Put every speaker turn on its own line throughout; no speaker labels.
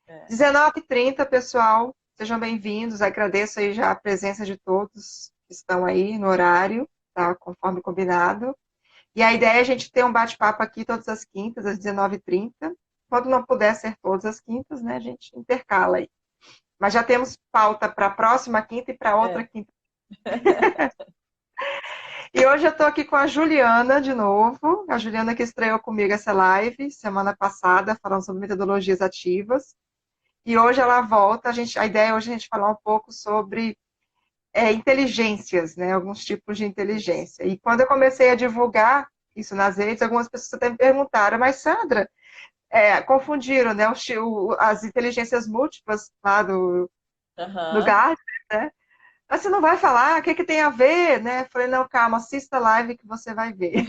É.
19h30, pessoal. Sejam bem-vindos. Agradeço aí já a presença de todos que estão aí no horário, tá? Conforme combinado. E a ideia é a gente ter um bate-papo aqui todas as quintas, às 19h30. Quando não puder ser todas as quintas, né, a gente intercala aí. Mas já temos pauta para a próxima quinta e para outra
É.
quinta. E hoje eu estou aqui com a Juliana de novo. A Juliana que estreou comigo essa live semana passada, falando sobre metodologias ativas. E hoje ela volta. A ideia é hoje a gente falar um pouco sobre inteligências, né? Alguns tipos de
Isso.
inteligência. E quando eu comecei a divulgar isso nas redes, algumas pessoas até me perguntaram, mas Sandra, confundiram, né? As inteligências múltiplas lá do
Aham.
Gardner, né? Mas você não vai falar, o que, que tem a ver, né? Eu falei, não, calma, assista a live que você vai ver.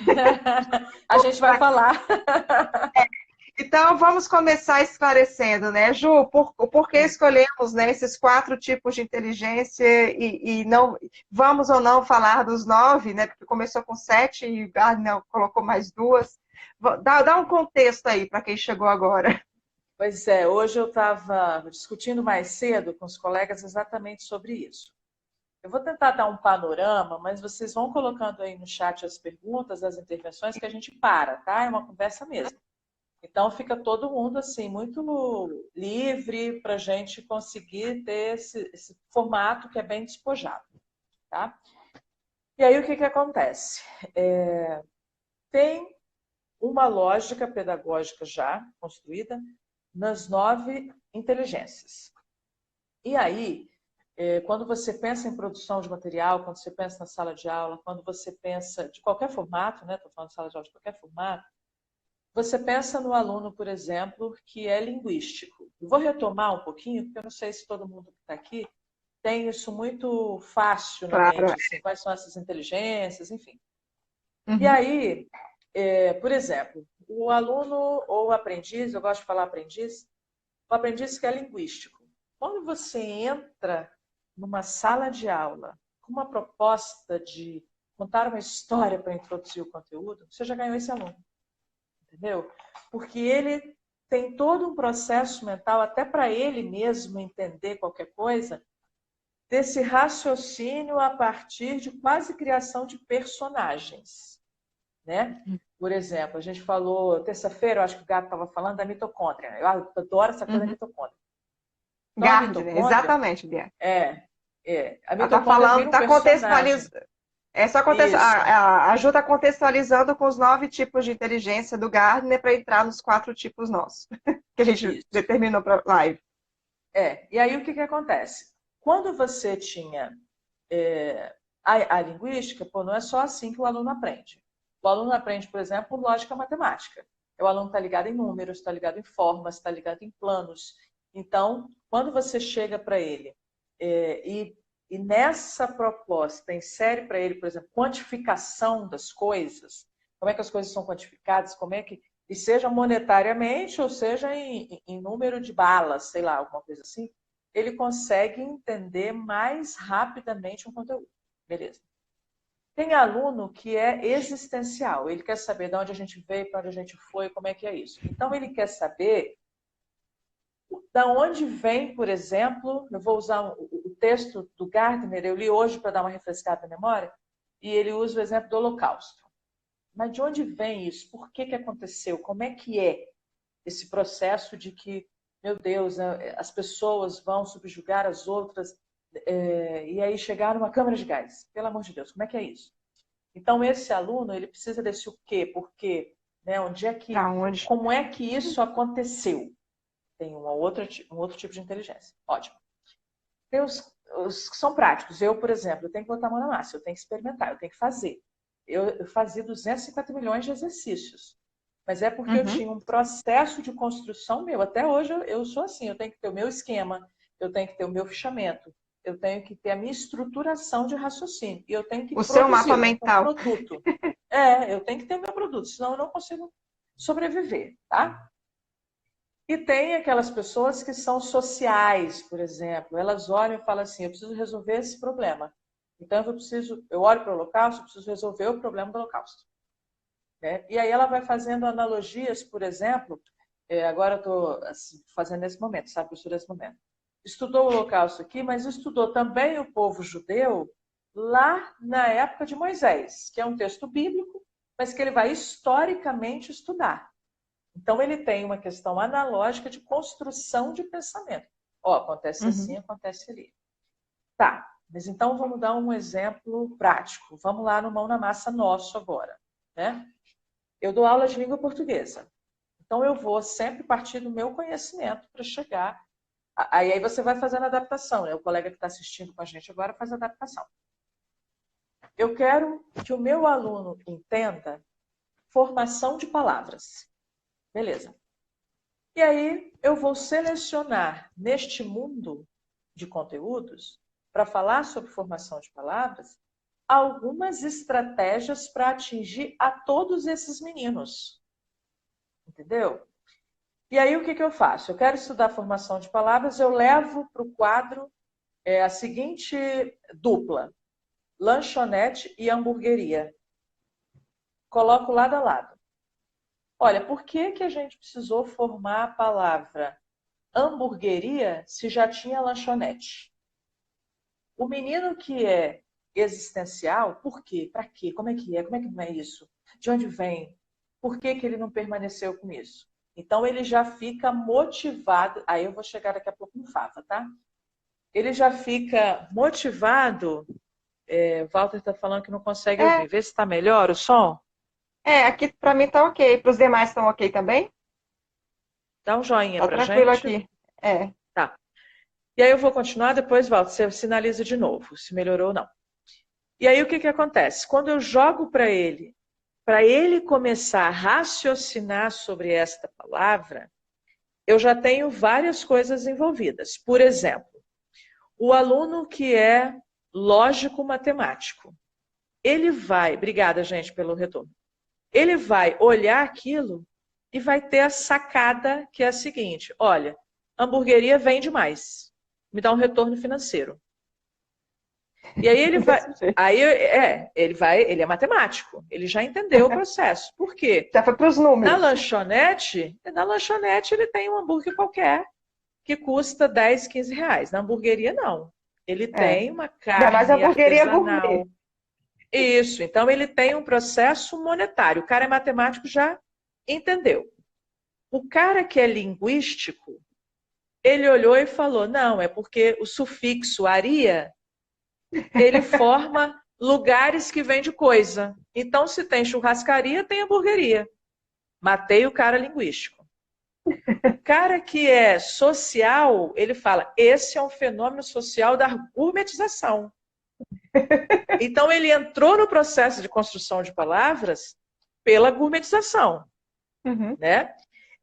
A gente vai falar.
Então, vamos começar esclarecendo, né, Ju, o porquê
Sim.
escolhemos, né, esses 4 tipos de inteligência e não vamos ou não falar dos 9, né, porque começou com 7 e não, colocou mais 2. Dá um contexto aí para quem chegou agora.
Pois é, hoje eu estava discutindo mais cedo com os colegas exatamente sobre isso. Eu vou tentar dar um panorama, mas vocês vão colocando aí no chat as perguntas, as intervenções, que a gente para, tá? É uma conversa mesmo. Então fica todo mundo assim muito livre para a gente conseguir ter esse formato que é bem despojado, tá? E aí o que acontece? Tem uma lógica pedagógica já construída nas 9 inteligências. E aí, quando você pensa em produção de material, quando você pensa na sala de aula, quando você pensa de qualquer formato, né? Estou falando de sala de aula de qualquer formato, você pensa no aluno, por exemplo, que é linguístico. Eu vou retomar um pouquinho, porque eu não sei se todo mundo que está aqui tem isso muito fácil na
Claro.
mente, assim, quais são essas inteligências, enfim. E
Uhum.
aí, por exemplo, o aluno ou o aprendiz, eu gosto de falar aprendiz, o aprendiz que é linguístico. Quando você entra numa sala de aula com uma proposta de contar uma história para introduzir o conteúdo, você já ganhou esse aluno, entendeu? Porque ele tem todo um processo mental, até para ele mesmo entender qualquer coisa, desse raciocínio a partir de quase criação de personagens, né? Por exemplo, a gente falou terça-feira, eu acho que o Gato estava falando da mitocôndria. Eu adoro essa coisa da
Uhum.
mitocôndria. Então, a
Gardner,
mitocôndria
exatamente, Bia.
a
Ela está
mitocôndria
falando,
vira um
está
personagem.
contextualizando.
Isso,
A Ju está contextualizando com os 9 tipos de inteligência do Gardner para entrar nos 4 tipos nossos, que a gente
isso.
determinou para a live.
E aí o que acontece? Quando você tinha a linguística, pô, não é só assim que o aluno aprende. O aluno aprende, por exemplo, lógica matemática. O aluno está ligado em números, está ligado em formas, está ligado em planos. Então, quando você chega para ele e nessa proposta insere para ele, por exemplo, quantificação das coisas, como é que as coisas são quantificadas, como é que e seja monetariamente ou seja em número de balas, sei lá, alguma coisa assim, ele consegue entender mais rapidamente um conteúdo. Beleza. Tem aluno que é existencial, ele quer saber de onde a gente veio, para onde a gente foi, como é que é isso. Então, ele quer saber da onde vem, por exemplo, eu vou usar o texto do Gardner, eu li hoje para dar uma refrescada na memória, e ele usa o exemplo do Holocausto. Mas de onde vem isso? Por que aconteceu? Como é que é esse processo de que, meu Deus, as pessoas vão subjugar as outras e aí chegar numa câmara de gás? Pelo amor de Deus, como é que é isso? Então, esse aluno, ele precisa desse o quê? Por quê? Né? Onde é que,
Para onde?
como é que isso aconteceu? Tem um outro tipo de inteligência. Ótimo. Tem os que são práticos. Eu, por exemplo, eu tenho que botar a mão na massa, eu tenho que experimentar, eu tenho que fazer. Eu fazia 250 milhões de exercícios. Mas é porque eu
Uhum.
tinha um processo de construção meu. Até hoje eu sou assim, eu tenho que ter o meu esquema, eu tenho que ter o meu fichamento, eu tenho que ter a minha estruturação de raciocínio. E eu tenho que
O seu
produzir,
mapa
eu tenho que ter um
mental.
produto. Eu tenho que ter o meu produto, senão eu não consigo sobreviver, tá? E tem aquelas pessoas que são sociais, por exemplo. Elas olham e falam assim, eu preciso resolver esse problema. Então eu olho para o Holocausto, eu preciso resolver o problema do Holocausto. Né? E aí ela vai fazendo analogias, por exemplo, agora eu estou assim, fazendo nesse momento, sabe? Eu nesse momento. Estudou o Holocausto aqui, mas estudou também o povo judeu lá na época de Moisés, que é um texto bíblico, mas que ele vai historicamente estudar. Então, ele tem uma questão analógica de construção de pensamento. Ó, acontece assim, acontece ali. Tá, mas então vamos dar um exemplo prático. Vamos lá no mão na massa nosso agora, né? Eu dou aula de língua portuguesa. Então, eu vou sempre partir do meu conhecimento para chegar. Aí você vai fazendo a adaptação, né? O colega que está assistindo com a gente agora faz a adaptação. Eu quero que o meu aluno entenda formação de palavras. Beleza. E aí eu vou selecionar neste mundo de conteúdos, para falar sobre formação de palavras, algumas estratégias para atingir a todos esses meninos. Entendeu? E aí o que eu faço? Eu quero estudar formação de palavras, eu levo para o quadro a seguinte dupla: lanchonete e hamburgueria. Coloco lado a lado. Olha, por que a gente precisou formar a palavra hamburgueria se já tinha lanchonete? O menino que é existencial, por quê? Para quê? Como é que é? Como é que não é isso? De onde vem? Por que ele não permaneceu com isso? Então ele já fica motivado. Aí eu vou chegar daqui a pouco no Fava, tá? Ele já fica motivado. Walter está falando que não consegue ouvir. Vê se está melhor o som.
Aqui para mim tá ok. Para os demais estão ok também?
Dá um joinha
Tá
pra
tranquilo
gente.
aqui.
Tá. E aí eu vou continuar, depois, Walter, você sinaliza de novo, se melhorou ou não. E aí o que acontece? Quando eu jogo para ele começar a raciocinar sobre esta palavra, eu já tenho várias coisas envolvidas. Por exemplo, o aluno que é lógico-matemático, ele vai, obrigada, gente, pelo retorno, ele vai olhar aquilo e vai ter a sacada que é a seguinte: olha, hamburgueria vende mais, me dá um retorno financeiro. E aí ele vai, ele é matemático, ele já entendeu o processo. Por quê?
Já foi para os números.
Na lanchonete ele tem um hambúrguer qualquer que custa 10, 15 reais. Na hamburgueria, não. Ele tem uma
Ainda mais a
carne
hamburgueria
artesanal.
gourmet.
Isso, então ele tem um processo monetário. O cara é matemático, já entendeu. O cara que é linguístico, ele olhou e falou, não, é porque o sufixo aria, ele forma lugares que vende coisa. Então, se tem churrascaria, tem hamburgueria. Matei o cara linguístico. O cara que é social, ele fala, esse é um fenômeno social da gourmetização. Então, ele entrou no processo de construção de palavras pela gourmetização. Né?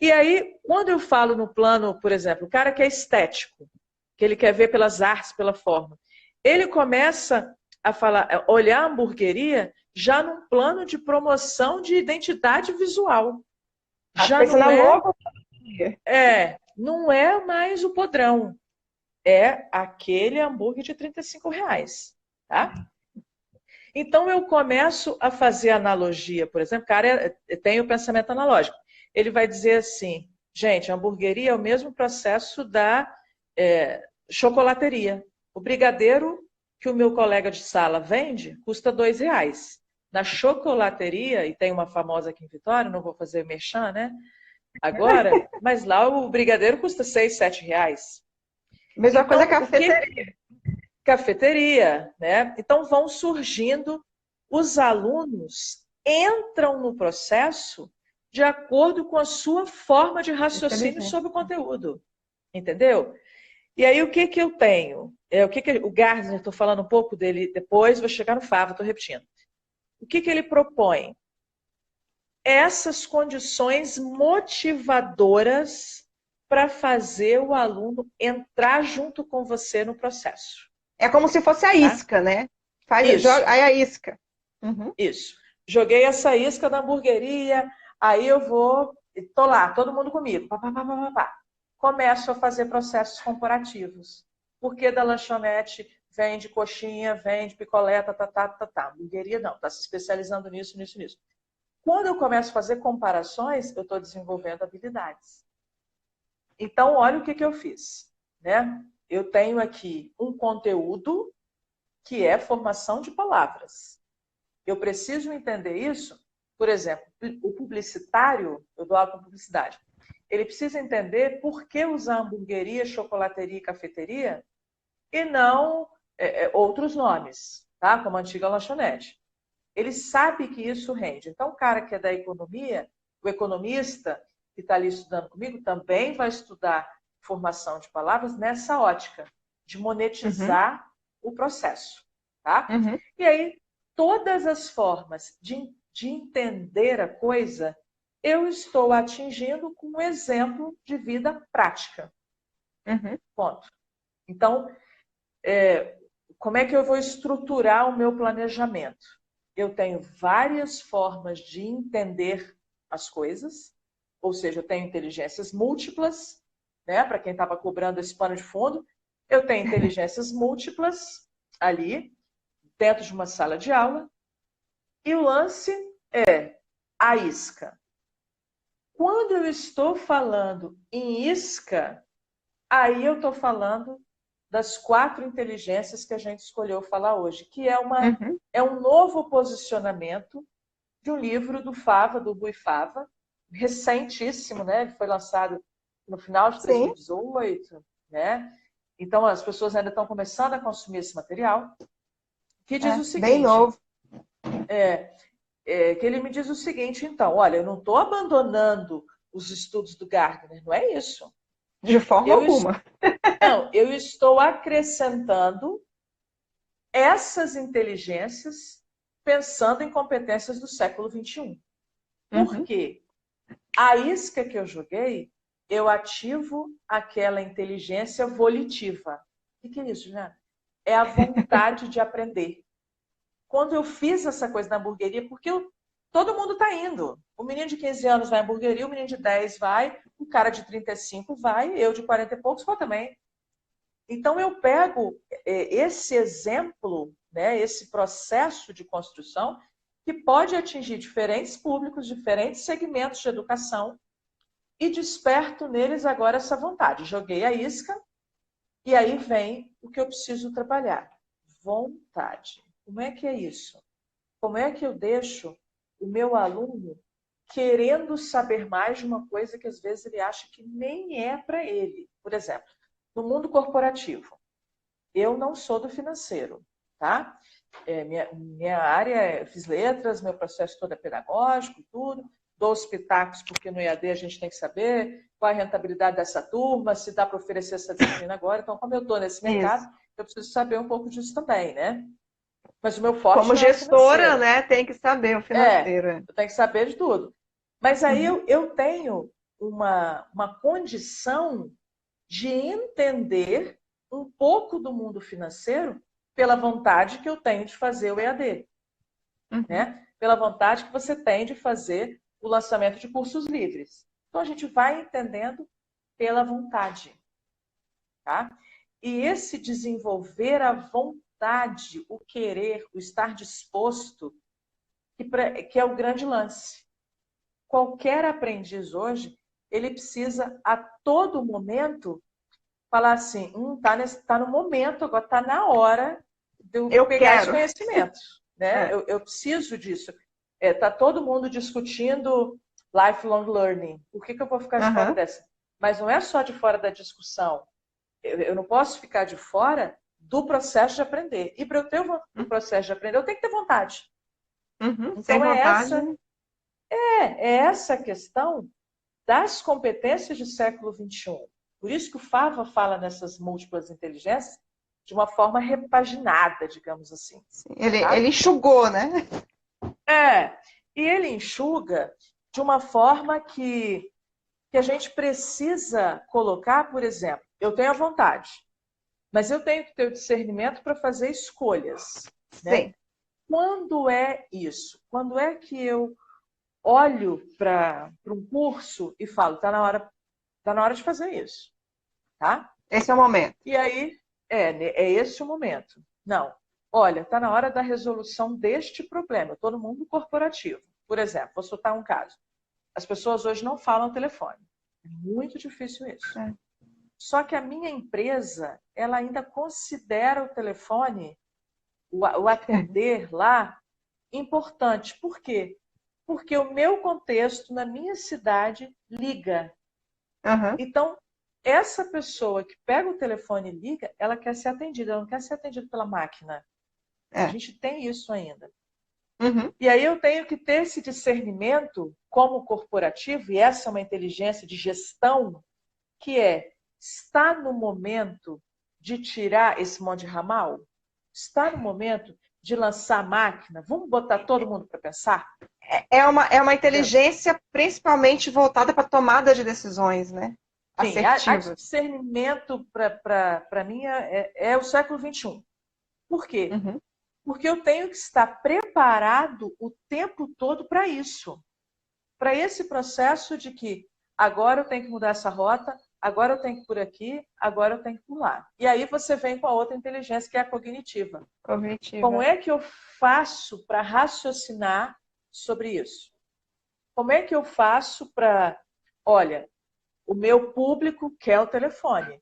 E aí, quando eu falo no plano, por exemplo, o cara que é estético, que ele quer ver pelas artes, pela forma, ele começa a falar, olhar a hamburgueria já num plano de promoção de identidade visual. Já não é mais o podrão. É aquele hambúrguer de R$ 35. Tá? Então, eu começo a fazer analogia, por exemplo, o cara tem o pensamento analógico. Ele vai dizer assim, gente, a hamburgueria é o mesmo processo da chocolateria. O brigadeiro que o meu colega de sala vende custa R$ 2. Na chocolateria, e tem uma famosa aqui em Vitória, não vou fazer merchan, né? Agora, mas lá o brigadeiro custa R$ 6, R$ 7.
Mesma então, coisa cafeteria.
Cafeteria, né? Então vão surgindo, os alunos entram no processo de acordo com a sua forma de raciocínio sobre o conteúdo. Entendeu? E aí o que eu tenho? O Gardner, estou falando um pouco dele depois, vou chegar no Fava, estou repetindo. O que ele propõe? Essas condições motivadoras para fazer o aluno entrar junto com você no processo.
É como se fosse a isca, né? Joga, aí a isca.
Isso. Joguei essa isca da hamburgueria, aí eu tô lá, todo mundo comigo. Começo a fazer processos comparativos. Por que da lanchonete vende coxinha, vende picolé, hamburgueria não, está se especializando nisso. Quando eu começo a fazer comparações, eu estou desenvolvendo habilidades. Então, olha o que eu fiz, né? Eu tenho aqui um conteúdo que é formação de palavras. Eu preciso entender isso. Por exemplo, o publicitário, eu dou aula com publicidade, ele precisa entender por que usar hamburgueria, chocolateria e cafeteria e não outros nomes, tá? Como a antiga lanchonete. Ele sabe que isso rende. Então, o cara que é da economia, o economista que está ali estudando comigo, também vai estudar formação de palavras nessa ótica, de monetizar o processo. Tá? E aí, todas as formas de entender a coisa, eu estou atingindo com um exemplo de vida prática. Ponto. Então, como é que eu vou estruturar o meu planejamento? Eu tenho várias formas de entender as coisas, ou seja, eu tenho inteligências múltiplas, né? Para quem estava cobrando esse pano de fundo, eu tenho inteligências múltiplas ali, dentro de uma sala de aula, e o lance é a isca. Quando eu estou falando em isca, aí eu estou falando das 4 inteligências que a gente escolheu falar hoje, que é um novo posicionamento de um livro do Fava, do Rui Fava, recentíssimo, né? Ele foi lançado no final de 2018, né? Então as pessoas ainda estão começando a consumir esse material, que diz o seguinte,
bem novo.
Que ele me diz o seguinte, então, olha, eu não estou abandonando os estudos do Gardner, não é isso.
De forma alguma.
Não, eu estou acrescentando essas inteligências pensando em competências do século XXI. Por quê? A isca que eu joguei, eu ativo aquela inteligência volitiva. O que é isso, Juliana? É a vontade de aprender. Quando eu fiz essa coisa na hamburgueria, porque todo mundo está indo. O menino de 15 anos vai à hamburgueria, o menino de 10 vai, o cara de 35 vai, eu de 40 e poucos vou também. Então, eu pego esse exemplo, né, esse processo de construção, que pode atingir diferentes públicos, diferentes segmentos de educação, e desperto neles agora essa vontade. Joguei a isca, e aí vem o que eu preciso trabalhar. Vontade. Como é que é isso? Como é que eu deixo o meu aluno querendo saber mais de uma coisa que às vezes ele acha que nem é para ele? Por exemplo, no mundo corporativo, eu não sou do financeiro, tá? Minha área, fiz letras, meu processo todo é pedagógico e tudo. Dou os pitacos, porque no EAD a gente tem que saber qual é a rentabilidade dessa turma, se dá para oferecer essa disciplina agora. Então, como eu estou nesse mercado, eu preciso saber um pouco disso também, né? Mas o meu forte
como
não é
gestora, né, tem que saber o financeiro.
eu tenho que saber de tudo. Mas aí eu tenho uma condição de entender um pouco do mundo financeiro pela vontade que eu tenho de fazer o EAD. Né? Pela vontade que você tem de fazer o lançamento de cursos livres. Então, a gente vai entendendo pela vontade. Tá? E esse desenvolver a vontade, o querer, o estar disposto, que é o grande lance. Qualquer aprendiz hoje, ele precisa a todo momento falar assim, tá no momento, agora tá na hora de eu pegar esse conhecimento. Né? Eu preciso disso. Tá todo mundo discutindo lifelong learning. Por que eu vou ficar de fora dessa? Mas não é só de fora da discussão. Eu não posso ficar de fora do processo de aprender. E para eu ter o processo de aprender, eu tenho que ter vontade. Então, é essa questão das competências do século XXI. Por isso que o Fava fala nessas múltiplas inteligências de uma forma repaginada, digamos assim.
Ele enxugou, né?
E ele enxuga de uma forma que a gente precisa colocar, por exemplo, eu tenho a vontade, mas eu tenho que ter o discernimento para fazer escolhas. Né? Quando é isso? Quando é que eu olho para um curso e falo, tá na hora de fazer isso. Tá?
Esse é o momento.
E aí, é esse o momento. Não. Olha, está na hora da resolução deste problema. Eu estou no mundo corporativo. Por exemplo, vou soltar um caso. As pessoas hoje não falam telefone. É muito difícil isso.
É.
Só que a minha empresa, ela ainda considera o telefone, o atender lá, importante. Por quê? Porque o meu contexto, na minha cidade, liga.
Uhum.
Então, essa pessoa que pega o telefone e liga, ela quer ser atendida, ela não quer ser atendida pela máquina. A
É.
gente tem isso ainda.
Uhum.
E aí eu tenho que ter esse discernimento como corporativo, e essa é uma inteligência de gestão, que está no momento de tirar esse monte de ramal? Está no momento de lançar a máquina? Vamos botar todo mundo para pensar?
É uma
Entendeu?
inteligência principalmente voltada para tomada de decisões, né?
Sim, a
Assertivas.
discernimento, para mim, é o século XXI. Por quê?
Uhum.
Porque eu tenho que estar preparado o tempo todo para isso. Para esse processo de que agora eu tenho que mudar essa rota, agora eu tenho que ir por aqui, agora eu tenho que ir por lá. E aí você vem com a outra inteligência, que é a cognitiva. Como
Cognitiva.
é que eu faço para raciocinar sobre isso? Como é que eu faço para... Olha, o meu público quer o telefone,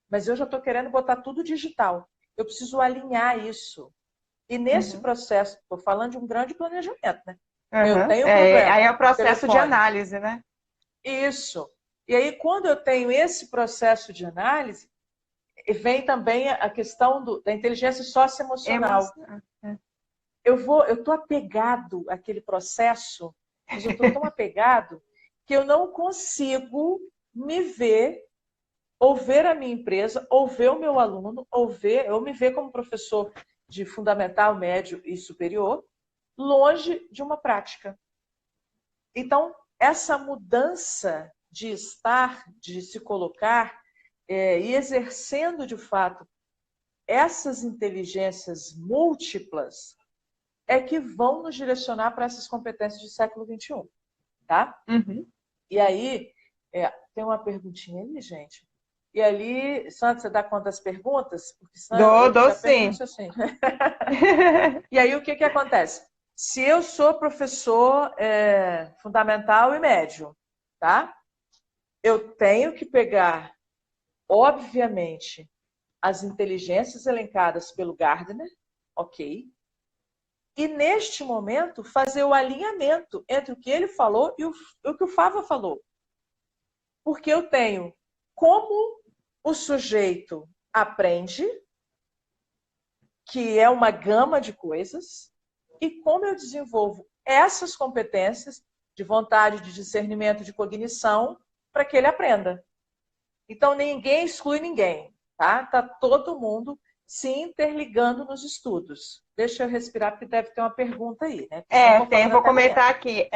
mas eu já estou querendo botar tudo digital. Eu preciso alinhar isso. E nesse
Uhum.
processo, estou falando de um grande planejamento, né? Eu
Uhum.
tenho um
Aí
problema,
é o processo de
telefone.
análise, né?
Isso. E aí, quando eu tenho esse processo de análise, vem também a questão da inteligência socioemocional.
Emoção.
Eu estou apegado àquele processo, mas eu estou tão apegado que eu não consigo me ver, ou ver a minha empresa, ou ver o meu aluno, ou me ver como professor de fundamental, médio e superior, longe de uma prática. Então, essa mudança de estar, de se colocar e exercendo de fato essas inteligências múltiplas é que vão nos direcionar para essas competências do século XXI, tá?
Uhum.
E aí, tem uma perguntinha ali, gente. E ali, Sandra, você dá conta das perguntas? Porque senão eu
Dou
já perco o
sim.
raciocínio. E aí, o que acontece? Se eu sou professor fundamental e médio, tá? Eu tenho que pegar, obviamente, as inteligências elencadas pelo Gardner, ok? E, neste momento, fazer o alinhamento entre o que ele falou e o que o Fava falou. Porque eu tenho como o sujeito aprende, que é uma gama de coisas, e como eu desenvolvo essas competências de vontade, de discernimento, de cognição, para que ele aprenda. Então, ninguém exclui ninguém, tá? Tá todo mundo se interligando nos estudos. Deixa eu respirar, porque deve ter uma pergunta aí, né? Porque senão eu vou falando
Vou
até amanhã.
comentar aqui.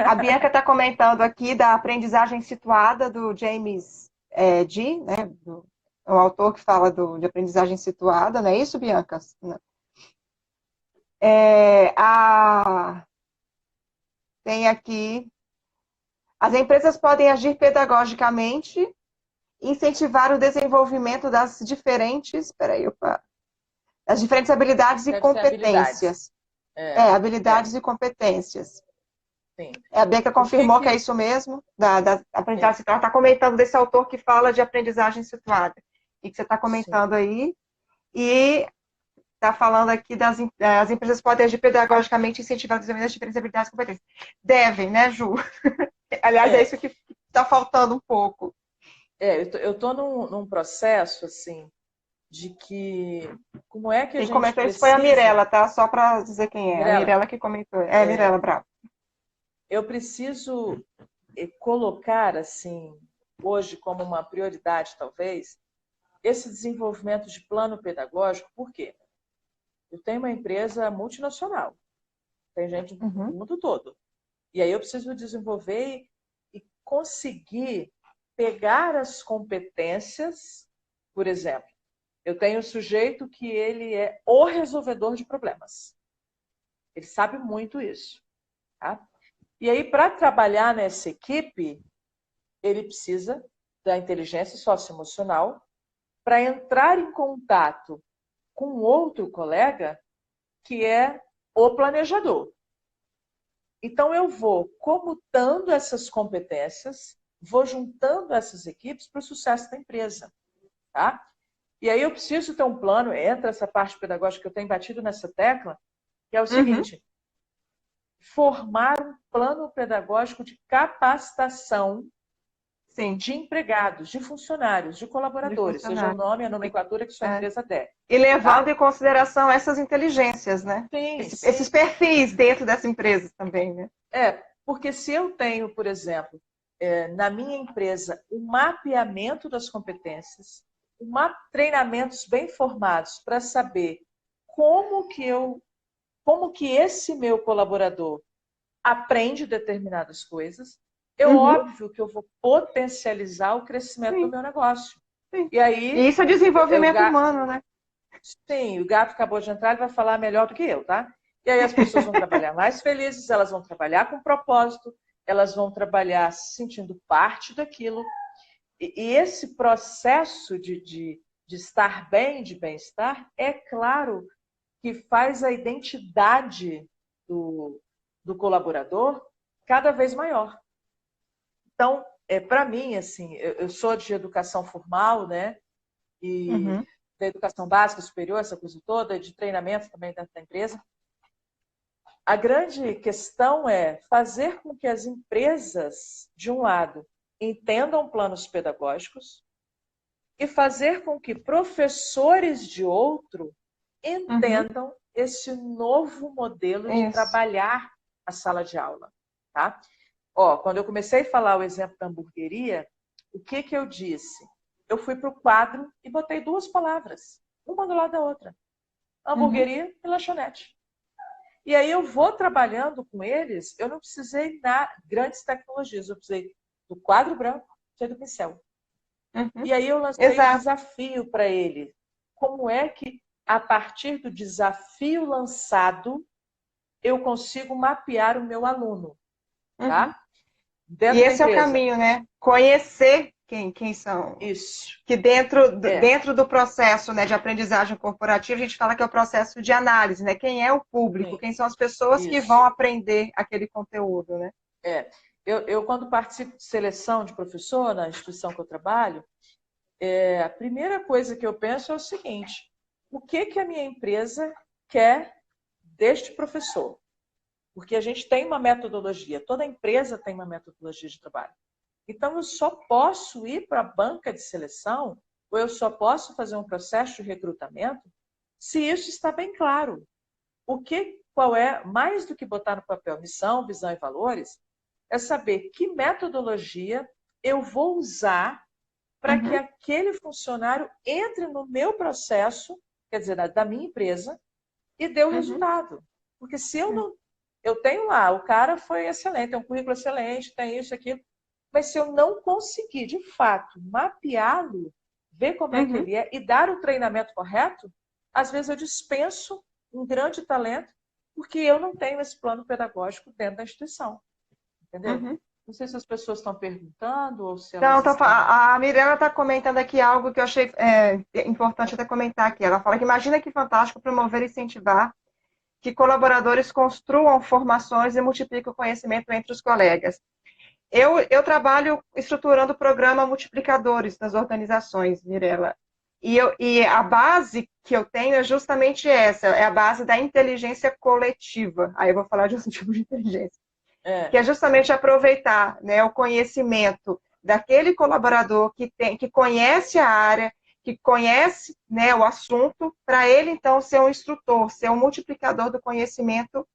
A Bianca está comentando aqui da aprendizagem situada do James Dee, né? O autor que fala de aprendizagem situada, não é isso, Bianca? Tem aqui. As empresas podem agir pedagogicamente e incentivar o desenvolvimento das diferentes. Peraí, opa. Das diferentes habilidades e
Deve ser habilidades.
competências. Habilidades e competências.
Sim.
A Beca confirmou que é isso mesmo, da aprendizagem situada. Está comentando desse autor que fala de aprendizagem situada. E que você está comentando aí. E está falando aqui as empresas podem agir pedagogicamente e incentivar o desenvolvimento das diferentes habilidades e competências. Devem, né, Ju? Aliás, é isso que está faltando um pouco.
Eu estou num processo, assim, de que como é que a
Quem
gente
comentou isso foi a
precisa...
Mirella, tá? Só para dizer quem é. A
Mirela,
Mirella que comentou. É a Mirella Bravo.
eu preciso colocar, assim, hoje como uma prioridade, talvez, esse desenvolvimento de plano pedagógico. Por quê? Eu tenho uma empresa multinacional, tem gente do mundo todo. E aí eu preciso desenvolver e conseguir pegar as competências. Por exemplo, eu tenho um sujeito que ele é o resolvedor de problemas. Ele sabe muito isso. Tá? E aí, para trabalhar nessa equipe, ele precisa da inteligência socioemocional para entrar em contato com outro colega que é o planejador. Então, eu vou comutando essas competências vou juntando essas equipes para o sucesso da empresa, tá? E aí eu preciso ter um plano, entra essa parte pedagógica que eu tenho batido nessa tecla, que é o seguinte, formar um plano pedagógico de capacitação
Sim.
de empregados, de funcionários, de colaboradores, seja o nome, a nomenclatura que sua empresa der.
E levando
tá?
em consideração essas inteligências, né?
Sim,
esses perfis dentro dessa empresa também, né?
Porque se eu tenho, por exemplo, na minha empresa, um mapeamento das competências, treinamentos bem formados para saber como que esse meu colaborador aprende determinadas coisas, é óbvio que eu vou potencializar o crescimento do meu negócio.
Sim.
E aí,
isso é desenvolvimento humano, né?
Sim, o gato acabou de entrar, ele vai falar melhor do que eu, tá? E aí as pessoas vão trabalhar mais felizes, elas vão trabalhar com propósito, elas vão trabalhar se sentindo parte daquilo. E esse processo de estar bem, de bem-estar, é claro que faz a identidade do colaborador cada vez maior. Então, para mim, assim, eu sou de educação formal, né? E da educação básica, superior, essa coisa toda, de treinamento também dentro da empresa. A grande questão é fazer com que as empresas, de um lado, entendam planos pedagógicos e fazer com que professores de outro entendam esse novo modelo de trabalhar a sala de aula. Tá? Quando eu comecei a falar o exemplo da hamburgueria, o que eu disse? Eu fui para o quadro e botei duas palavras, uma do lado da outra. Hamburgueria e lanchonete. E aí eu vou trabalhando com eles, eu não precisei de grandes tecnologias, eu precisei do quadro branco, precisei do pincel. E aí eu lancei um desafio para ele. Como é que, a partir do desafio lançado, eu consigo mapear o meu aluno? Tá?
E esse é o caminho, né? Conhecer quem são.
Isso.
Que dentro do processo, né, de aprendizagem corporativa, a gente fala que é o processo de análise, né? Quem é o público, quem são as pessoas que vão aprender aquele conteúdo, né?
Eu, quando participo de seleção de professor na instituição que eu trabalho, a primeira coisa que eu penso é o seguinte: o que a minha empresa quer deste professor? Porque a gente tem uma metodologia, toda empresa tem uma metodologia de trabalho. Então, eu só posso ir para a banca de seleção, ou eu só posso fazer um processo de recrutamento, se isso está bem claro. Qual é, mais do que botar no papel missão, visão e valores, é saber que metodologia eu vou usar para que aquele funcionário entre no meu processo, quer dizer, da minha empresa, e dê o resultado. Porque se eu não... Eu tenho lá, o cara foi excelente, tem um currículo excelente, tem isso, aquilo, mas se eu não conseguir, de fato, mapeá-lo, ver como é que ele é e dar o treinamento correto, às vezes eu dispenso um grande talento porque eu não tenho esse plano pedagógico dentro da instituição. Entendeu? Não sei se as pessoas estão perguntando ou se elas
estão... A Mirella está comentando aqui algo que eu achei importante até comentar aqui. Ela fala que imagina que fantástico promover e incentivar que colaboradores construam formações e multipliquem o conhecimento entre os colegas. Eu trabalho estruturando o programa Multiplicadores nas organizações, Mirella. E a base que eu tenho é justamente essa, é a base da inteligência coletiva. Aí eu vou falar de um tipo de inteligência. Que é justamente aproveitar, né, o conhecimento daquele colaborador que conhece a área, que conhece, né, o assunto, para ele, então, ser um instrutor, ser um multiplicador do conhecimento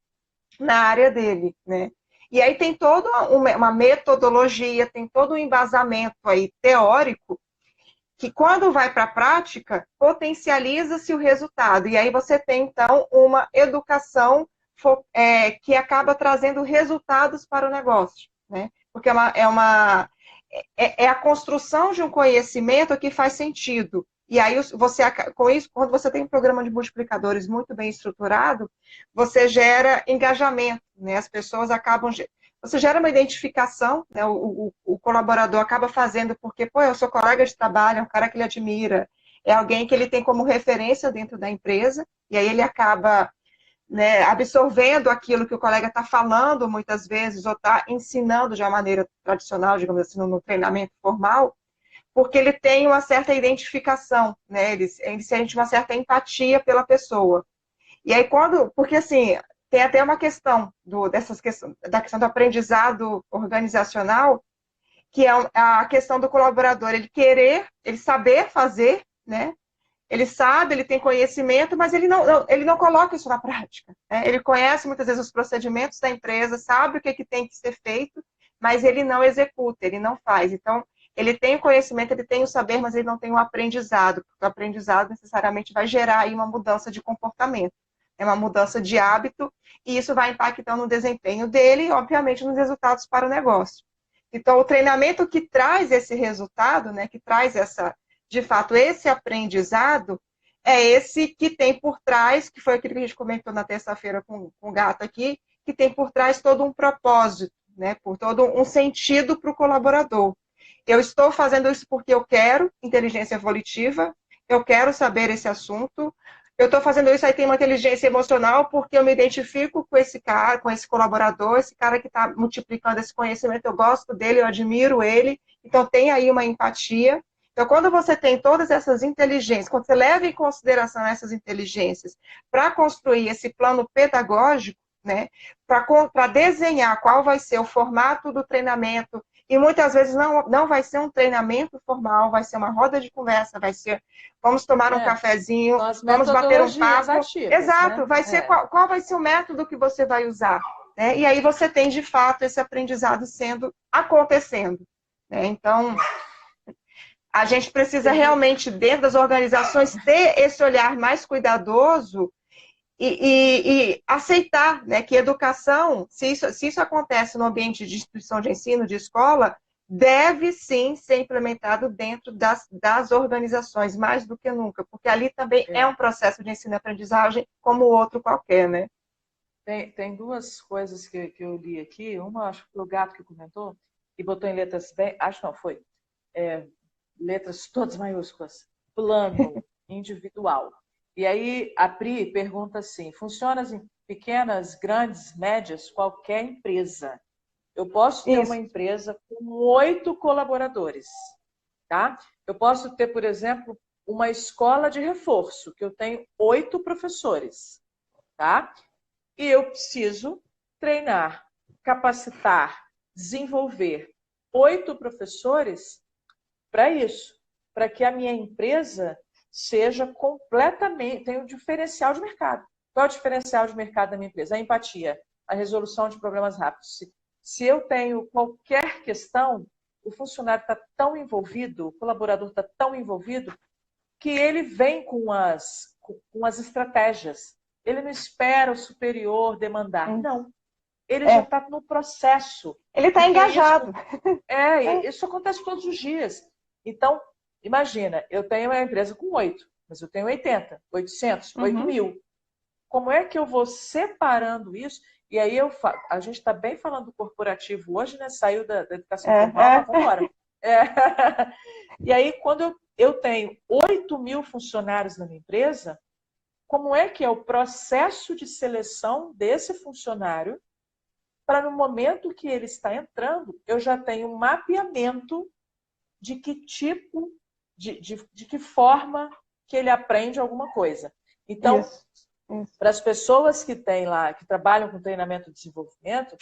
na área dele, né? E aí tem toda uma metodologia, tem todo um embasamento aí teórico, que quando vai para a prática, potencializa-se o resultado. E aí você tem, então, uma educação que acaba trazendo resultados para o negócio, né? Porque é a construção de um conhecimento que faz sentido. E aí, com isso, quando você tem um programa de multiplicadores muito bem estruturado, você gera engajamento, né? As pessoas acabam... Você gera uma identificação, né? O colaborador acaba fazendo porque, pô, é o seu colega de trabalho, é um cara que ele admira, é alguém que ele tem como referência dentro da empresa, e aí ele acaba né, absorvendo aquilo que o colega está falando muitas vezes, ou está ensinando de uma maneira tradicional, digamos assim, no treinamento formal, porque ele tem uma certa identificação, né? Ele sente uma certa empatia pela pessoa. E aí porque assim, tem até uma questão da questão do aprendizado organizacional, que é a questão do colaborador, ele saber fazer, né? Ele sabe, ele tem conhecimento, mas ele não coloca isso na prática, né? Ele conhece muitas vezes os procedimentos da empresa, sabe o que tem que ser feito, mas ele não executa, ele não faz. Então, ele tem o conhecimento, ele tem o saber, mas ele não tem o aprendizado, porque o aprendizado necessariamente vai gerar aí uma mudança de comportamento, é uma mudança de hábito, e isso vai impactar no desempenho dele e, obviamente, nos resultados para o negócio. Então, o treinamento que traz esse resultado, né, que traz de fato, esse aprendizado, é esse que tem por trás, que foi aquilo que a gente comentou na terça-feira com o Gato aqui, que tem por trás todo um propósito, né, por todo um sentido para o colaborador. Eu estou fazendo isso porque eu quero inteligência evolutiva, eu quero saber esse assunto, eu estou fazendo isso, aí tem uma inteligência emocional porque eu me identifico com esse cara, com esse colaborador, esse cara que está multiplicando esse conhecimento, eu gosto dele, eu admiro ele, então tem aí uma empatia. Então, quando você tem todas essas inteligências, quando você leva em consideração essas inteligências para construir esse plano pedagógico, né, para desenhar qual vai ser o formato do treinamento, e muitas vezes não vai ser um treinamento formal, vai ser uma roda de conversa, vai ser, vamos tomar um cafezinho,
São as
vamos bater um
metodologias
papo.
ativas,
Exato,
né?
vai ser qual vai ser o método que você vai usar. Né? E aí você tem, de fato, esse aprendizado acontecendo. Né? Então, a gente precisa realmente, dentro das organizações, ter esse olhar mais cuidadoso e aceitar, né, que educação, se isso acontece no ambiente de instituição de ensino, de escola, deve sim ser implementado dentro das organizações, mais do que nunca, porque ali também é um processo de ensino e aprendizagem como o outro qualquer, né?
Tem duas coisas que eu li aqui. Uma, acho que foi o Gato que comentou, e botou em letras bem. Acho não, foi. Letras todas maiúsculas. Plano individual. E aí a Pri pergunta assim: funciona em pequenas, grandes, médias, qualquer empresa. Eu posso ter uma empresa com 8 colaboradores, tá? Eu posso ter, por exemplo, uma escola de reforço, que eu tenho 8 professores, tá? E eu preciso treinar, capacitar, desenvolver 8 professores para isso, para que a minha empresa seja completamente, tenha um diferencial de mercado. Qual é o diferencial de mercado da minha empresa? A empatia, a resolução de problemas rápidos. Se eu tenho qualquer questão, o funcionário está tão envolvido, o colaborador está tão envolvido, que ele vem com as estratégias. Ele não espera o superior demandar. Não. Ele já está no processo.
Ele está engajado.
Isso acontece todos os dias. Então, imagina, eu tenho uma empresa com 8, mas eu tenho 80, 800, 8.000. Como é que eu vou separando isso? E aí a gente está bem falando do corporativo hoje, né? Saiu da educação formal, mas vamos embora. E aí, quando eu tenho 8.000 funcionários na minha empresa, como é que é o processo de seleção desse funcionário para no momento que ele está entrando, eu já tenho um mapeamento de que tipo, de que forma que ele aprende alguma coisa. Então, para as pessoas que têm lá, que trabalham com treinamento e desenvolvimento,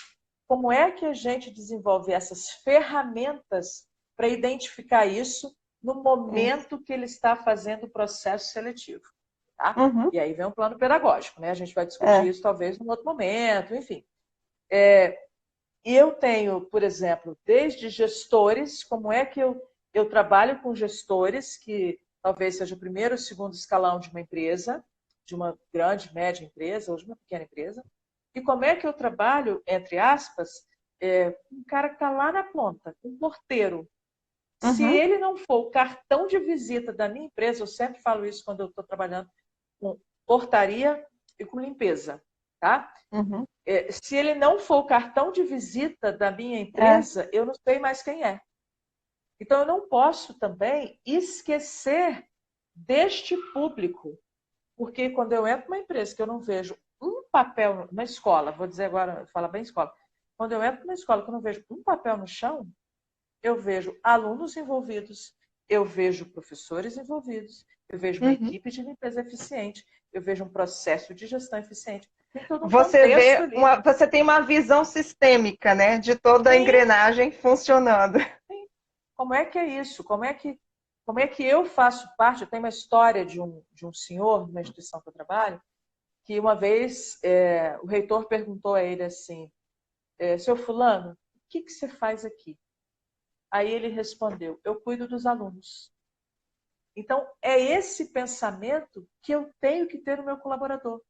como é que a gente desenvolve essas ferramentas para identificar isso no momento que ele está fazendo o processo seletivo? Tá? E aí vem um plano pedagógico, né? A gente vai discutir isso talvez num outro momento, enfim. E eu tenho, por exemplo, desde gestores, como é que eu trabalho com gestores, que talvez seja o primeiro ou segundo escalão de uma empresa, de uma grande, média empresa ou de uma pequena empresa, e como é que eu trabalho, entre aspas, com um cara que está lá na ponta, um porteiro. Se ele não for o cartão de visita da minha empresa, eu sempre falo isso quando eu estou trabalhando com portaria e com limpeza, tá? Se ele não for o cartão de visita da minha empresa, eu não sei mais quem é. Então, eu não posso também esquecer deste público, porque quando eu entro numa empresa que eu não vejo um papel na escola, vou dizer agora, falar bem escola, quando eu entro na escola, quando eu vejo um papel no chão, eu vejo alunos envolvidos, eu vejo professores envolvidos, eu vejo uma
Uhum.
equipe de limpeza eficiente, eu vejo um processo de gestão eficiente. Tem todo um
Você
contexto
vê
ali.
você tem uma visão sistêmica, né, de toda a
Sim,
engrenagem funcionando.
sim. Como é que é isso? Como é que eu faço parte? Eu tenho uma história de um senhor numa instituição que eu trabalho, que uma vez o reitor perguntou a ele assim, seu fulano, o que você faz aqui? Aí ele respondeu, eu cuido dos alunos. Então, é esse pensamento que eu tenho que ter no meu colaborador.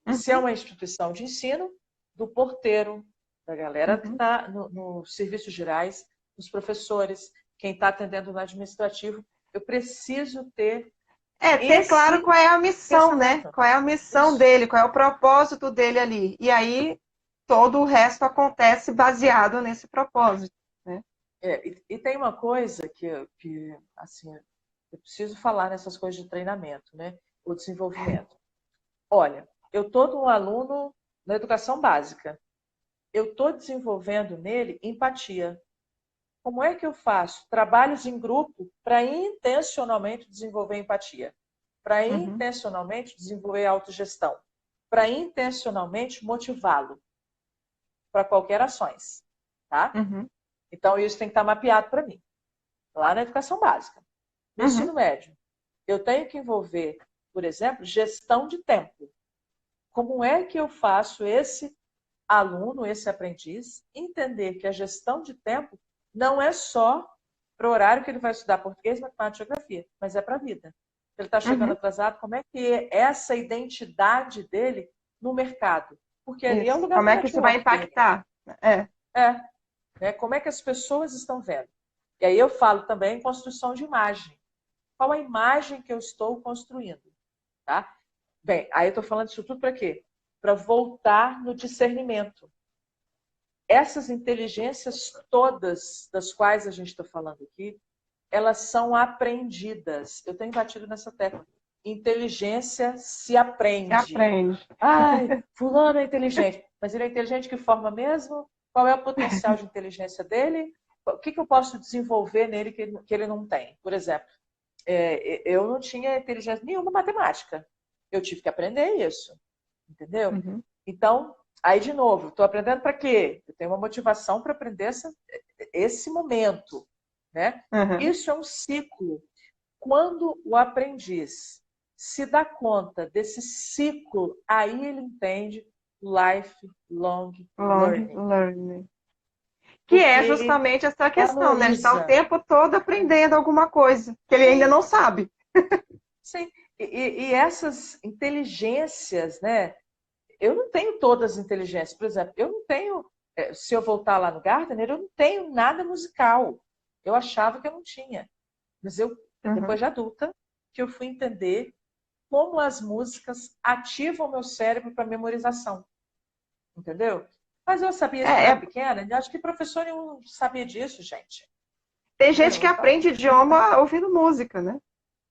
Se é
Uhum,
uma instituição de ensino, do porteiro, da galera que
uhum.
está nos serviços gerais, dos professores, quem está atendendo no administrativo, eu preciso ter
Ter claro
esse
qual é a missão, né?
pensamento.
Qual é a missão
Isso.
dele, qual é o propósito dele ali. E aí todo o resto acontece baseado nesse propósito, né?
E tem uma coisa que assim, eu preciso falar nessas coisas de treinamento, né? O desenvolvimento. Olha, eu estou num aluno na educação básica. Eu estou desenvolvendo nele empatia. Como é que eu faço trabalhos em grupo para intencionalmente desenvolver empatia? Para
Uhum,
intencionalmente desenvolver autogestão? Para intencionalmente motivá-lo para qualquer ações, tá?
uhum,
Então isso tem que estar mapeado para mim, lá na educação básica. No
uhum,
ensino médio, eu tenho que envolver, por exemplo, gestão de tempo. Como é que eu faço esse aluno, esse aprendiz, entender que a gestão de tempo não é só para o horário que ele vai estudar português, matemática e geografia, mas é para a vida. Ele está chegando
uhum.
atrasado, como é que é essa identidade dele no mercado? Porque ali é o
Isso.
lugar
Como
do
é que isso vai
network dele.
impactar? É.
É, né? Como é que as pessoas estão vendo? E aí eu falo também em construção de imagem. Qual a imagem que eu estou construindo? Tá? Bem, aí eu estou falando isso tudo para quê? Para voltar no discernimento. Essas inteligências todas das quais a gente está falando aqui, elas são aprendidas. Eu tenho batido nessa tecla. Inteligência se
Se
aprende.
aprende.
Ai, fulano é inteligente. Mas ele é inteligente de que forma mesmo? Qual é o potencial de inteligência dele? O que eu posso desenvolver nele que ele não tem? Por exemplo, eu não tinha inteligência nenhuma matemática. Eu tive que aprender isso. Entendeu?
Uhum,
Então, aí de novo, estou aprendendo para quê? Eu tenho uma motivação para aprender esse momento, né?
uhum.
Isso é um ciclo. Quando o aprendiz se dá conta desse ciclo, aí ele entende lifelong
Long
learning,
learning. Que
porque
é
ele
justamente essa questão, né? Ele está o
memoriza.
tempo todo aprendendo alguma coisa que ele ainda
Sim,
não sabe.
sim. E essas inteligências, né? Eu não tenho todas as inteligências. Por exemplo, eu não tenho, se eu voltar lá no Gardner, eu não tenho nada musical. Eu achava que eu não tinha. Mas eu,
Uhum.
depois de adulta, que eu fui entender como as músicas ativam o meu cérebro para memorização. Entendeu? Mas eu sabia isso quando
É,
era
é,
pequena. Eu acho que professor não sabia disso, gente.
tem gente
Entendeu?
que
Então,
aprende idioma ouvindo música, né?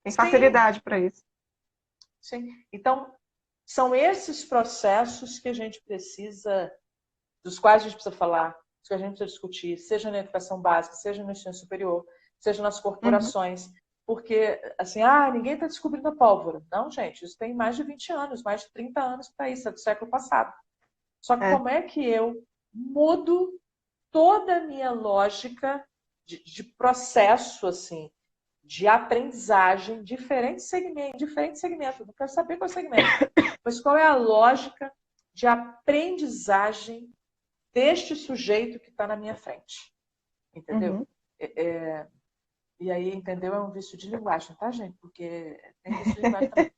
Tem
sim,
facilidade para isso.
sim. Então, são esses processos que a gente precisa dos quais a gente precisa falar, dos que a gente precisa discutir, seja na educação básica, seja no ensino superior, seja nas
Uhum.
corporações. Porque, assim, ninguém está descobrindo a pólvora. Não, gente, isso tem mais de 20 anos, mais de 30 anos para isso, é do século passado. Só que
É.
como é que eu mudo toda a minha lógica de processo, assim, de aprendizagem, diferentes segmentos. Não quero saber qual é o segmento, mas qual é a lógica de aprendizagem deste sujeito que está na minha frente. Entendeu?
Uhum.
E aí, entendeu? É um vício de linguagem, tá, gente? Porque tem vício de linguagem também.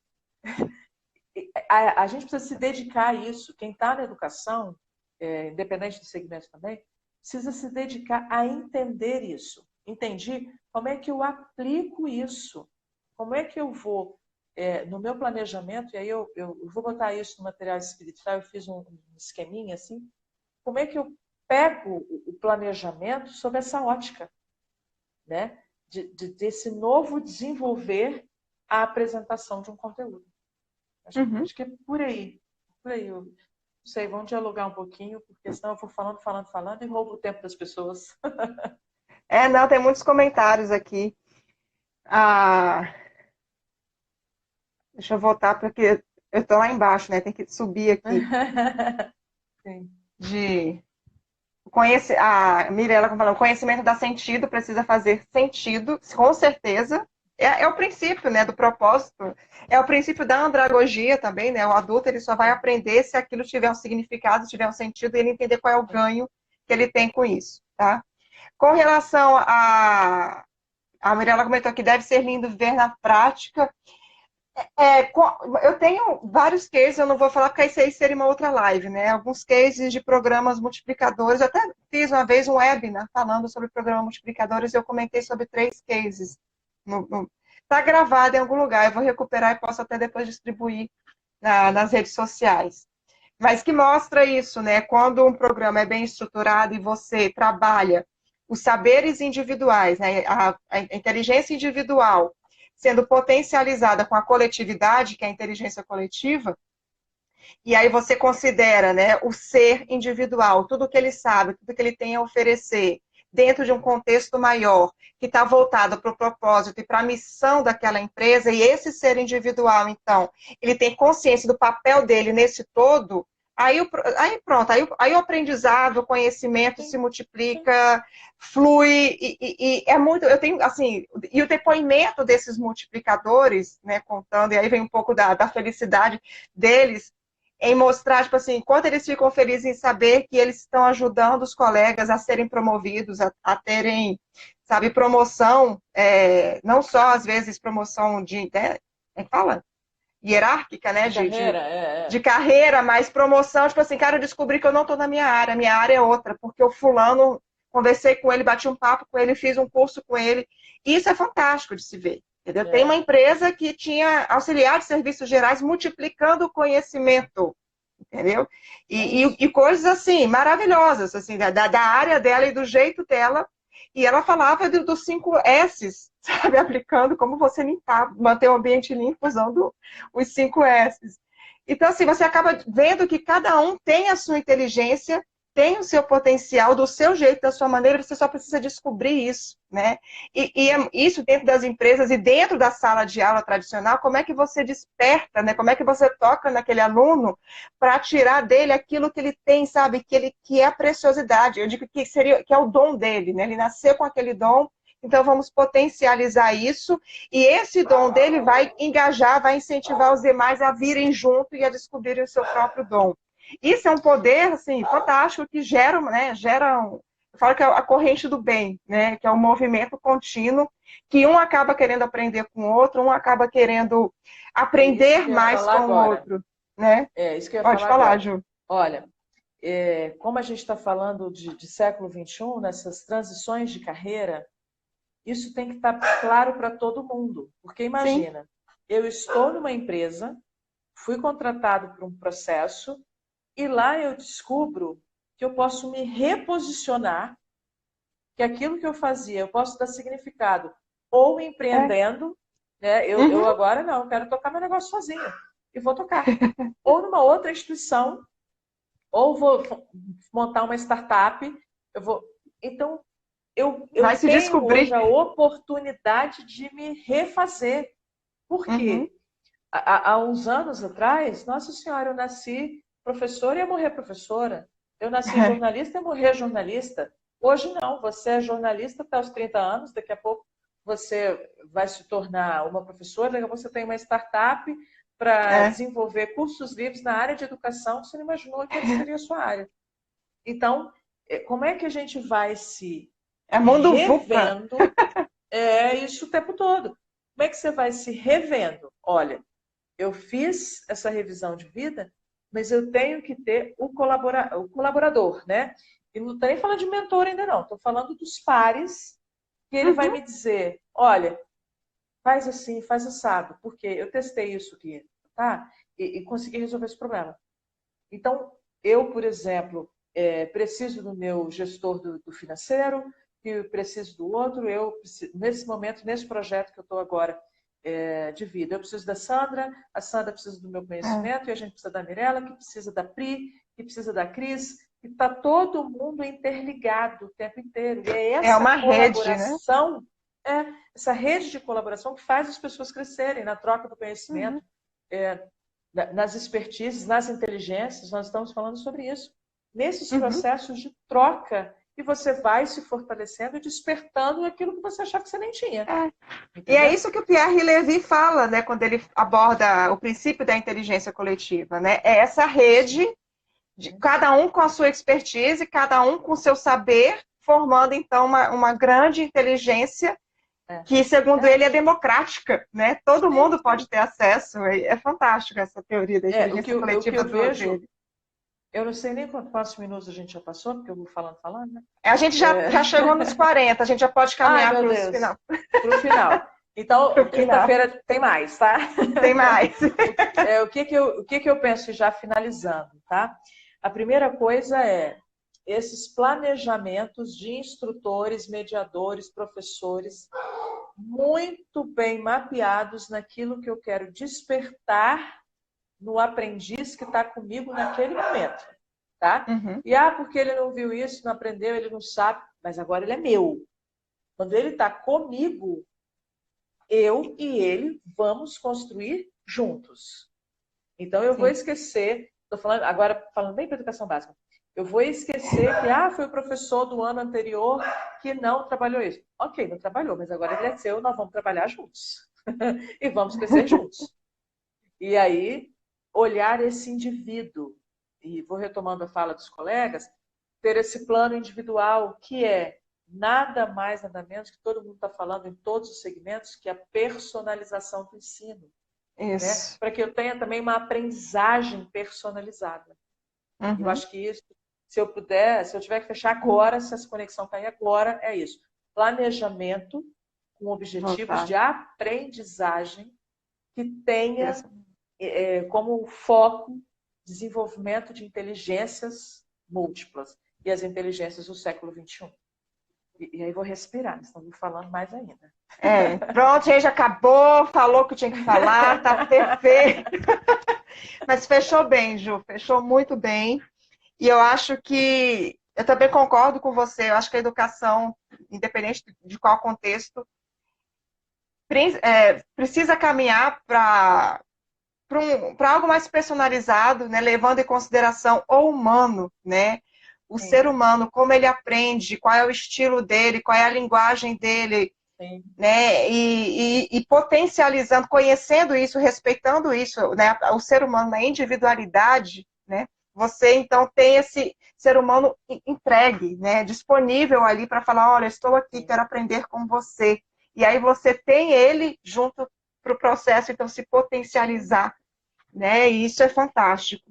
A gente precisa se dedicar a isso. Quem está na educação, independente do segmento também, precisa se dedicar a entender isso. Entendi? Como é que eu aplico isso? Como é que eu vou, no meu planejamento, e aí eu vou botar isso no material espiritual, eu fiz um esqueminha assim, como é que eu pego o planejamento sob essa ótica, né? Desse novo desenvolver a apresentação de um conteúdo. Acho,
Uhum.
acho que é por aí. Falei, eu não sei, vamos dialogar um pouquinho, porque senão eu vou falando e roubo o tempo das pessoas.
Não, tem muitos comentários aqui. Ah, deixa eu voltar, porque eu tô lá embaixo, né? Tem que subir aqui.
Sim.
A Mirella falou, conhecimento dá sentido, precisa fazer sentido, com certeza. É o princípio, né, do propósito. É o princípio da andragogia também, né? O adulto ele só vai aprender se aquilo tiver um significado, tiver um sentido, e ele entender qual é o ganho que ele tem com isso, tá? Com relação a Mirella comentou que deve ser lindo ver na prática. Eu tenho vários cases, eu não vou falar porque isso aí seria uma outra live, né? Alguns cases de programas multiplicadores. Eu até fiz uma vez um webinar falando sobre programas multiplicadores e eu comentei sobre 3 cases. Está gravado em algum lugar, eu vou recuperar e posso até depois distribuir nas redes sociais. Mas que mostra isso, né? Quando um programa é bem estruturado e você trabalha os saberes individuais, né? A inteligência individual sendo potencializada com a coletividade, que é a inteligência coletiva, e aí você considera, né, o ser individual, tudo que ele sabe, tudo que ele tem a oferecer, dentro de um contexto maior, que está voltado para o propósito e para a missão daquela empresa, e esse ser individual, então, ele tem consciência do papel dele nesse todo, aí pronto, aí o aprendizado, o conhecimento se multiplica, flui, e é muito, eu tenho, assim, e o depoimento desses multiplicadores, né, contando, e aí vem um pouco da felicidade deles, em mostrar, tipo assim, quanto eles ficam felizes em saber que eles estão ajudando os colegas a serem promovidos, a terem, sabe, promoção, não só, às vezes, promoção de, né, como é que fala? Hierárquica, né,
De carreira,
de carreira, mas promoção, tipo assim, cara, eu descobri que eu não estou na minha área é outra, porque o fulano, conversei com ele, bati um papo com ele, fiz um curso com ele, isso é fantástico de se ver. Entendeu? Tem uma empresa que tinha auxiliar de serviços gerais multiplicando o conhecimento, entendeu? E coisas assim, maravilhosas, assim, da área dela e do jeito dela. E ela falava dos 5 S's, sabe? Aplicando como você limpar, manter o ambiente limpo usando os 5 S's. Então, assim, você acaba vendo que cada um tem a sua inteligência, tem o seu potencial, do seu jeito, da sua maneira, você só precisa descobrir isso, né? Isso dentro das empresas e dentro da sala de aula tradicional, como é que você desperta, né? Como é que você toca naquele aluno para tirar dele aquilo que ele tem, sabe? Que é a preciosidade. Eu digo que é o dom dele, né? Ele nasceu com aquele dom, então vamos potencializar isso, e esse dom dele vai engajar, vai incentivar os demais a virem junto e a descobrirem o seu próprio dom. Isso é um poder, assim, fantástico, que gera, né, eu falo que é a corrente do bem, né, que é um movimento contínuo, que um acaba querendo aprender com o outro, um acaba querendo aprender mais com o outro, né?
Isso que eu ia
Pode
falar
falar,
agora.
Ju.
Olha, como a gente está falando de século XXI, nessas transições de carreira, isso tem que estar claro para todo mundo. Porque imagina, eu estou numa empresa, fui contratado por um processo, e lá eu descubro que eu posso me reposicionar, que aquilo que eu fazia, eu posso dar significado, ou empreendendo, né? Eu agora não, eu quero tocar meu negócio sozinho, e vou tocar. Ou numa outra instituição, ou vou montar uma startup, eu vou. Então, eu
Vai se
tenho hoje
descobrir.
a oportunidade de me refazer. Por quê? Há uns anos atrás, Nossa Senhora, eu nasci professora e ia morrer professora. Eu nasci jornalista e ia morrer jornalista. Hoje não, você é jornalista até os 30 anos, daqui a pouco você vai se tornar uma professora, daqui a pouco você tem uma startup para desenvolver cursos livres na área de educação, você não imaginou que seria a sua área. Então, como é que a gente vai se
mundo
revendo? Isso o tempo todo. Como é que você vai se revendo? Olha, eu fiz essa revisão de vida, mas eu tenho que ter o colaborador, né? E não estou nem falando de mentor ainda não, estou falando dos pares, que ele vai me dizer, olha, faz assim, faz assado, porque eu testei isso aqui, tá? E consegui resolver esse problema. Então, eu, por exemplo, preciso do meu gestor do financeiro, que eu preciso do outro, nesse momento, nesse projeto que eu estou agora de vida. Eu preciso da Sandra, a Sandra precisa do meu conhecimento, e a gente precisa da Mirella, que precisa da Pri, que precisa da Cris, e está todo mundo interligado o tempo inteiro. E é
É
essa
uma rede, né?
colaboração, essa rede de colaboração que faz as pessoas crescerem na troca do conhecimento, nas expertises, nas inteligências. Nós estamos falando sobre isso. Nesses processos de troca, e você vai se fortalecendo e despertando aquilo que você achava que você nem tinha.
E é isso que o Pierre Levy fala, né, quando ele aborda o princípio da inteligência coletiva, né? É essa rede, de cada um com a sua expertise, cada um com o seu saber, formando, então, uma grande inteligência que, segundo ele, é democrática, né? Todo mundo pode ter acesso. É fantástico essa teoria da inteligência coletiva do vejo.
Eu não sei nem quantos minutos a gente já passou, porque eu vou falando, né?
A gente já chegou nos 40, a gente já pode caminhar para o final.
Para o final. Então, quinta-feira tem mais, tá?
Tem mais.
O que eu penso, já finalizando, tá? A primeira coisa é esses planejamentos de instrutores, mediadores, professores, muito bem mapeados naquilo que eu quero despertar no aprendiz que está comigo naquele momento, tá? E porque ele não viu isso, não aprendeu, ele não sabe, mas agora ele é meu. Quando ele está comigo, eu e ele vamos construir juntos. Então eu vou esquecer, estou falando agora falando bem para educação básica, eu vou esquecer que foi o professor do ano anterior que não trabalhou isso. Ok, não trabalhou, mas agora ele é seu, nós vamos trabalhar juntos e vamos crescer juntos. E aí olhar esse indivíduo, e vou retomando a fala dos colegas, ter esse plano individual que é nada mais, nada menos que todo mundo está falando em todos os segmentos, que é a personalização do ensino. Né? Para que eu tenha também uma aprendizagem personalizada. Eu acho que isso, se eu tiver que fechar agora, se essa conexão cair agora, é isso. Planejamento com objetivos de aprendizagem que tenha como foco desenvolvimento de inteligências múltiplas e as inteligências do século XXI. E aí vou respirar, estamos falando mais ainda.
Pronto, gente, acabou, falou o que tinha que falar, tá perfeito. Mas fechou bem, Ju, fechou muito bem. E eu acho que, eu também concordo com você, eu acho que a educação, independente de qual contexto, precisa caminhar para algo mais personalizado, né, levando em consideração o humano, né? O ser humano, como ele aprende, qual é o estilo dele, qual é a linguagem dele, né? E potencializando, conhecendo isso, respeitando isso, né? O ser humano na individualidade, né? Você, então, tem esse ser humano entregue, né? Disponível ali para falar, olha, estou aqui, quero aprender com você. E aí você tem ele junto para o processo, então, se potencializar, né? E isso é fantástico.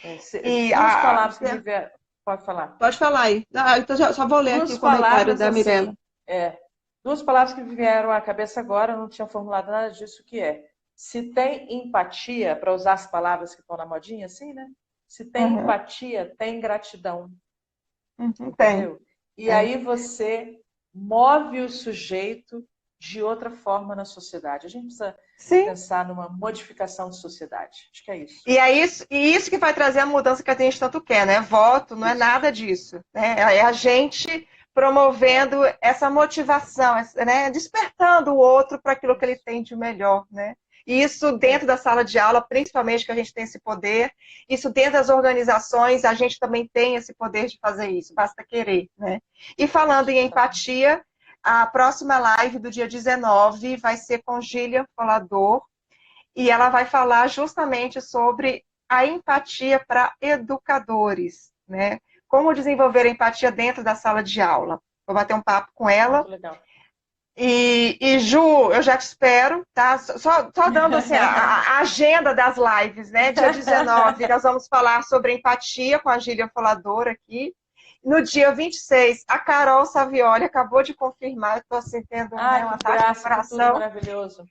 Duas palavras que me vieram... Pode falar.
Pode falar aí. Então, só vou ler aqui o comentário da Mirella.
Duas palavras que me vieram à cabeça agora, não tinha formulado nada disso, que é: se tem empatia, para usar as palavras que estão na modinha, assim, né? Se tem empatia, tem gratidão. Entendeu? E aí você move o sujeito de outra forma na sociedade. A gente precisa pensar numa modificação de sociedade. Acho que é isso.
E isso que vai trazer a mudança que a gente tanto quer, né? Voto não é nada disso. Né? É a gente promovendo essa motivação, né? Despertando o outro para aquilo que ele tem de melhor, né? E isso dentro da sala de aula, principalmente, que a gente tem esse poder. Isso dentro das organizações, a gente também tem esse poder de fazer isso. Basta querer, né? E falando em empatia, a próxima live do dia 19 vai ser com Gillian Folador, e ela vai falar justamente sobre a empatia para educadores, né? Como desenvolver a empatia dentro da sala de aula. Vou bater um papo com ela.
Muito legal.
E Ju, eu já te espero, tá? Só dando assim, a agenda das lives, né? Dia 19, nós vamos falar sobre empatia com a Gillian Folador aqui. No dia 26, a Carol Savioli acabou de confirmar, eu estou assim, tendo um ataque de coração.
Maravilhoso.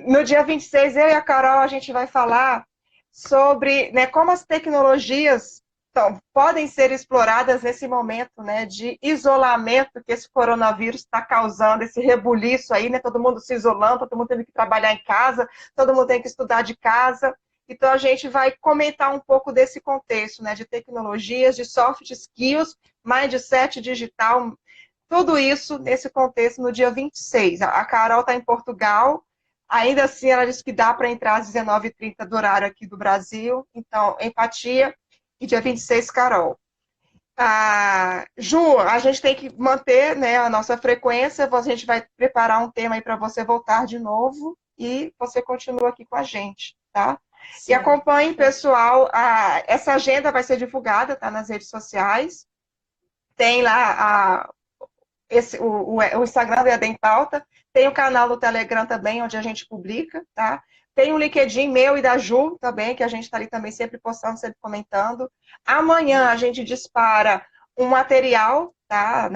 No dia 26, eu e a Carol, a gente vai falar sobre, né, como as tecnologias então, podem ser exploradas nesse momento, né, de isolamento que esse coronavírus está causando, esse rebuliço aí, né, todo mundo se isolando, todo mundo tendo que trabalhar em casa, todo mundo tem que estudar de casa. Então, a gente vai comentar um pouco desse contexto, né, de tecnologias, de soft skills, mindset digital, tudo isso nesse contexto no dia 26. A Carol está em Portugal, ainda assim ela disse que dá para entrar às 19h30 do horário aqui do Brasil, então, empatia. E dia 26, Carol. Ju, a gente tem que manter, né, a nossa frequência, a gente vai preparar um tema aí para você voltar de novo e você continua aqui com a gente, tá? Sim. E acompanhe, pessoal, essa agenda vai ser divulgada, tá, nas redes sociais. Tem lá o Instagram do EAD em Pauta, tem o canal do Telegram também, onde a gente publica, tá? Tem o LinkedIn meu e da Ju também, que a gente está ali também sempre postando, sempre comentando. Amanhã a gente dispara um material, tá?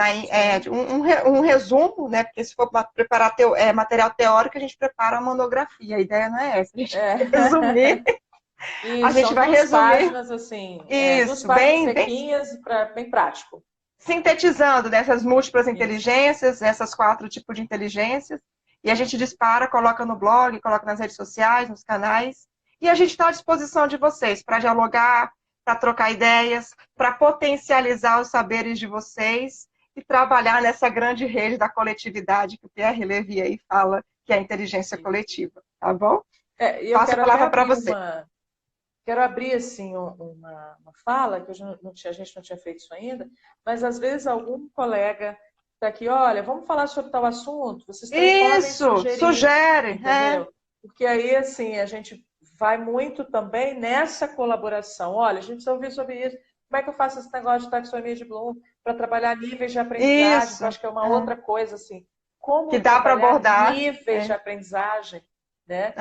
Um resumo, né? Porque se for preparar material teórico, a gente prepara a monografia. A ideia não é essa, a gente vai resumir.
Isso, a gente vai resumir. Páginas, assim, duas páginas sequinhas, bem prático.
Sintetizando dessas múltiplas inteligências, essas 4 tipos de inteligências. E a gente dispara, coloca no blog, coloca nas redes sociais, nos canais. E a gente está à disposição de vocês para dialogar, para trocar ideias, para potencializar os saberes de vocês e trabalhar nessa grande rede da coletividade que o Pierre Levy aí fala, que é a inteligência coletiva. Tá bom?
Passo a palavra para você. Quero abrir assim, uma fala, que a gente não tinha feito isso ainda, mas às vezes algum colega está aqui, olha, vamos falar sobre tal assunto, vocês também podem sugerir, entendeu? Porque aí, assim, a gente vai muito também nessa colaboração. Olha, a gente precisa ouvir sobre isso. Como é que eu faço esse negócio de taxonomia de Bloom para trabalhar níveis de aprendizagem? Que eu acho que é uma outra coisa, assim. Como
que dá para abordar
níveis de aprendizagem, né?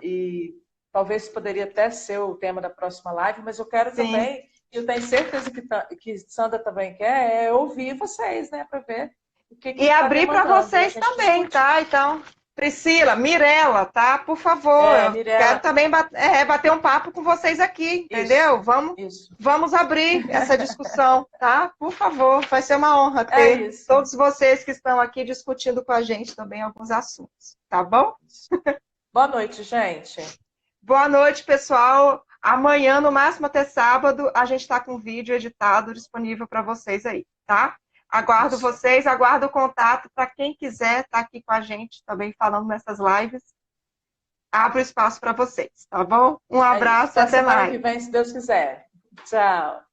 E talvez poderia até ser o tema da próxima live, mas eu quero também, e eu tenho certeza que Sandra também quer, ouvir vocês, né, para ver o que
e abrir para vocês também, discute. Tá? Então, Priscila, Mirella, tá? Por favor, quero também bater um papo com vocês aqui, entendeu? Vamos abrir essa discussão, tá? Por favor, vai ser uma honra ter todos vocês que estão aqui discutindo com a gente também alguns assuntos, tá bom?
Boa noite, gente.
Boa noite, pessoal. Amanhã, no máximo até sábado, a gente está com um vídeo editado disponível para vocês aí, tá? Aguardo vocês, aguardo o contato para quem quiser estar aqui com a gente também falando nessas lives. Abro espaço para vocês, tá bom? Um abraço, até mais.
Semana que vem, se Deus quiser. Tchau.